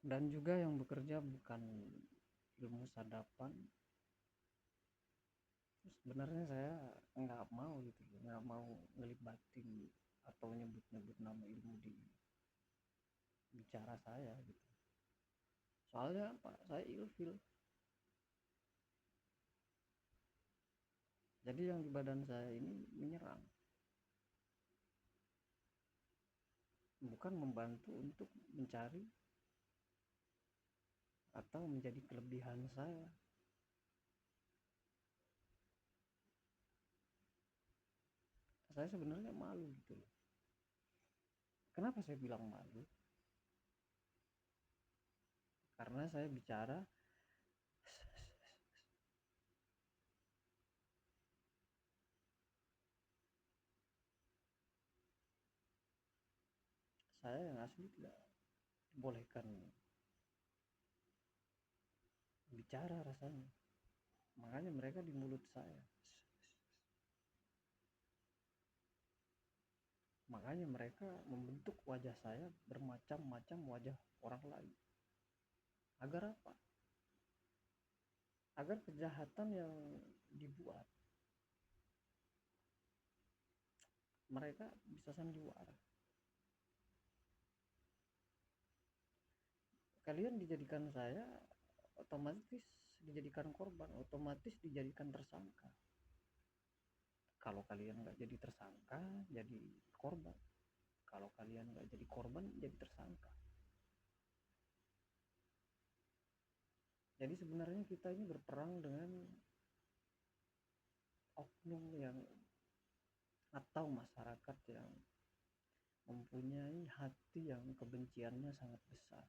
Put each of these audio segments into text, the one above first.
dan juga yang bekerja bukan ilmu sadapan. Sebenarnya saya nggak mau gitu, nggak mau ngelibatin atau nyebut-nyebut nama ilmu di bicara saya gitu. Soalnya apa? Saya ilfil. Jadi yang di badan saya ini menyerang, bukan membantu untuk mencari atau menjadi kelebihan saya. Saya sebenarnya malu gitu loh. Kenapa saya bilang malu? Karena saya bicara, saya yang asli tidak dibolehkan bicara rasanya. Makanya mereka di mulut saya. Makanya mereka membentuk wajah saya bermacam-macam wajah orang lain. Agar apa? Agar kejahatan yang dibuat mereka bisa sandiwara. Kalian dijadikan saya, otomatis dijadikan korban, otomatis dijadikan tersangka. Kalau kalian nggak jadi tersangka, jadi korban. Kalau kalian nggak jadi korban, jadi tersangka. Jadi sebenarnya kita ini berperang dengan oknum yang atau masyarakat yang mempunyai hati yang kebenciannya sangat besar.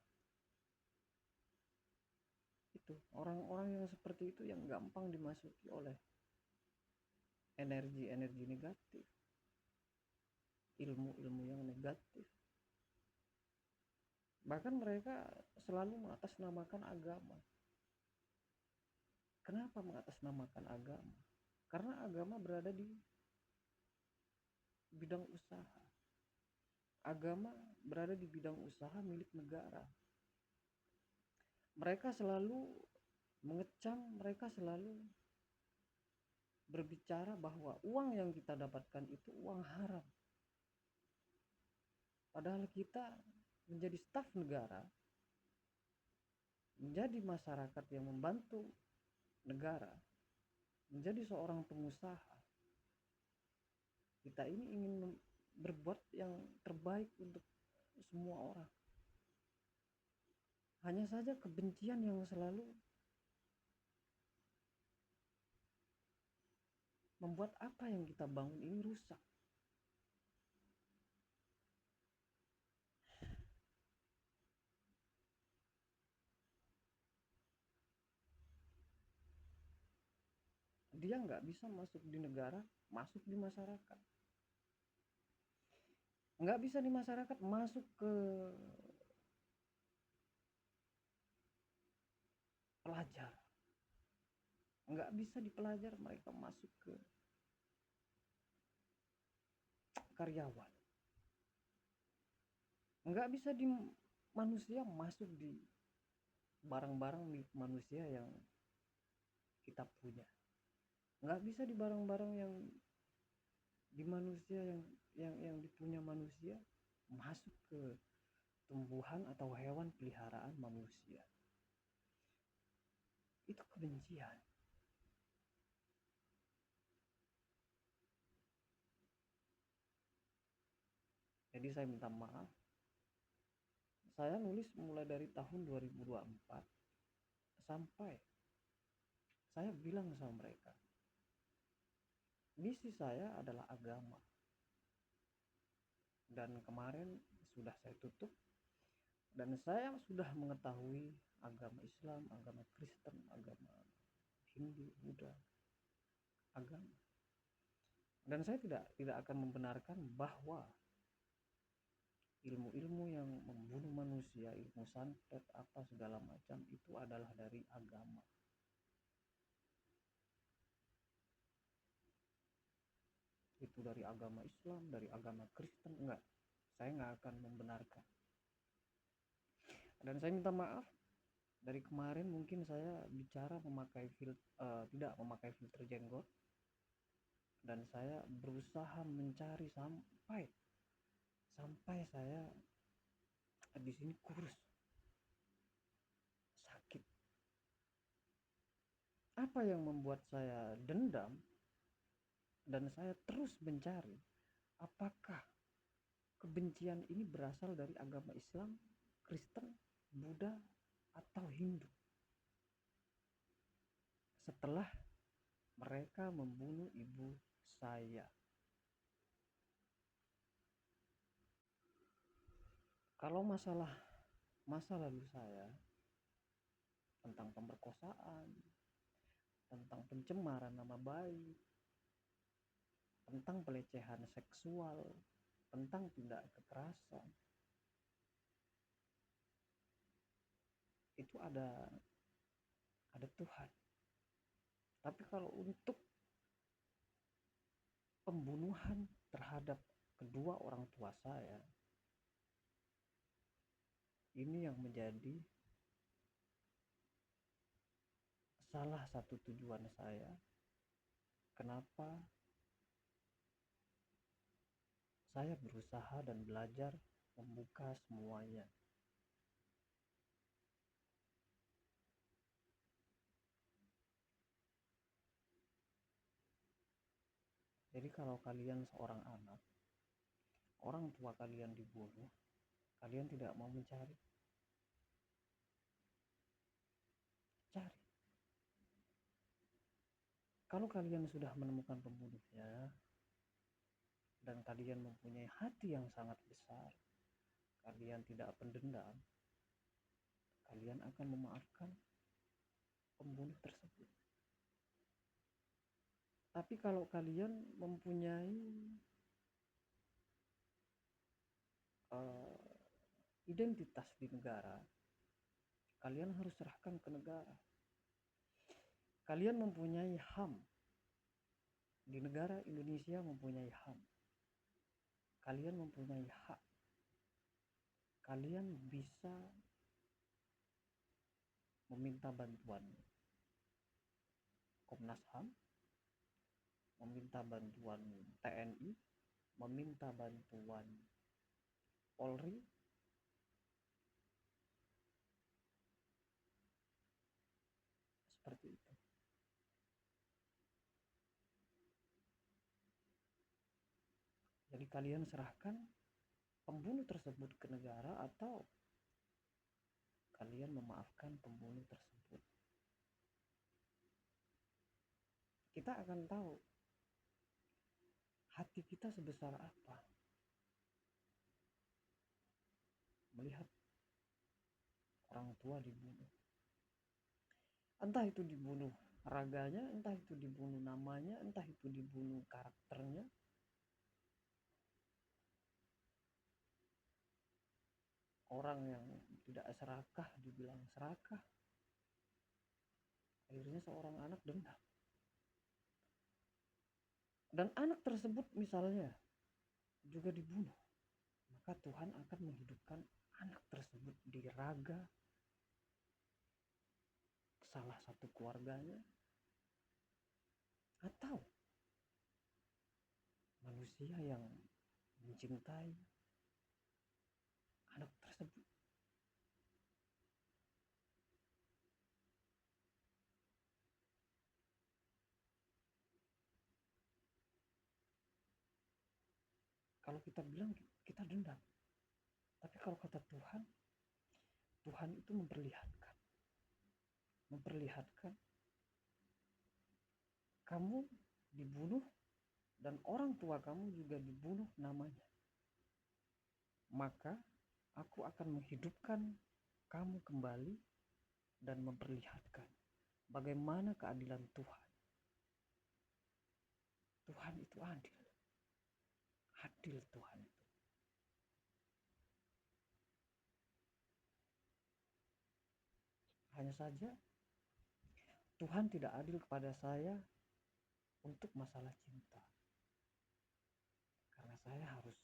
Itu orang-orang yang seperti itu yang gampang dimasuki oleh energi-energi negatif, ilmu-ilmu yang negatif. Bahkan mereka selalu mengatasnamakan agama. Kenapa mengatasnamakan agama? Karena agama berada di bidang usaha. Agama berada di bidang usaha milik negara. Mereka selalu mengecam, mereka selalu berbicara bahwa uang yang kita dapatkan itu uang haram. Padahal kita menjadi staf negara, menjadi masyarakat yang membantu negara, menjadi seorang pengusaha. Kita ini ingin berbuat yang terbaik untuk semua orang. Hanya saja kebencian yang selalu membuat apa yang kita bangun ini rusak. Dia nggak bisa masuk di negara, masuk di masyarakat. Nggak bisa di masyarakat, masuk ke pelajar. Nggak bisa di pelajar, mereka masuk ke karyawan. Nggak bisa di manusia, masuk di barang-barang milik manusia yang kita punya. Nggak bisa di barang-barang yang di manusia yang dipunya manusia masuk ke tumbuhan atau hewan peliharaan manusia. Itu kebencian. Jadi saya minta maaf. Saya nulis mulai dari tahun 2024 sampai saya bilang sama mereka, misi saya adalah agama. Dan kemarin sudah saya tutup, dan saya sudah mengetahui agama Islam, agama Kristen, agama Hindu, Buddha, agama. Dan saya tidak akan membenarkan bahwa ilmu-ilmu yang membunuh manusia, ilmu santet apa segala macam itu adalah dari agama. Itu dari agama Islam, dari agama Kristen, enggak. Saya nggak akan membenarkan. Dan saya minta maaf, dari kemarin mungkin saya bicara tidak memakai filter jenggot, dan saya berusaha mencari sampai saya di sini kurus, sakit. Apa yang membuat saya dendam dan saya terus mencari apakah kebencian ini berasal dari agama Islam, Kristen, Buddha, atau Hindu. Setelah mereka membunuh ibu saya. Kalau masa lalu saya tentang pemerkosaan, tentang pencemaran nama baik, tentang pelecehan seksual, tentang tindak kekerasan, itu ada Tuhan. Tapi kalau untuk pembunuhan terhadap kedua orang tua saya, ini yang menjadi salah satu tujuan saya kenapa saya berusaha dan belajar membuka semuanya. Jadi kalau kalian seorang anak, orang tua kalian dibunuh, kalian tidak mau mencari? Cari. Kalau kalian sudah menemukan pembunuhnya dan kalian mempunyai hati yang sangat besar, kalian tidak pendendam, kalian akan memaafkan pembunuh tersebut. Tapi kalau kalian mempunyai identitas di negara, kalian harus serahkan ke negara. Kalian mempunyai HAM. Di negara Indonesia mempunyai HAM. Kalian mempunyai hak. Kalian bisa meminta bantuan Komnas HAM, meminta bantuan TNI, meminta bantuan Polri, seperti itu. Jadi kalian serahkan pembunuh tersebut ke negara atau kalian memaafkan pembunuh tersebut. Kita akan tahu hati kita sebesar apa melihat orang tua dibunuh. Entah itu dibunuh raganya, entah itu dibunuh namanya, entah itu dibunuh karakternya. Orang yang tidak serakah dibilang serakah, akhirnya seorang anak dendam. Dan anak tersebut misalnya juga dibunuh, maka Tuhan akan menghidupkan anak tersebut di raga salah satu keluarganya atau manusia yang mencintai anak tersebut. Kalau kita bilang kita dendam, tapi kalau kata Tuhan, Tuhan itu memperlihatkan kamu dibunuh dan orang tua kamu juga dibunuh namanya, maka aku akan menghidupkan kamu kembali dan memperlihatkan bagaimana keadilan Tuhan. Tuhan itu adil Tuhan itu. Hanya saja Tuhan tidak adil kepada saya untuk masalah cinta, karena saya harus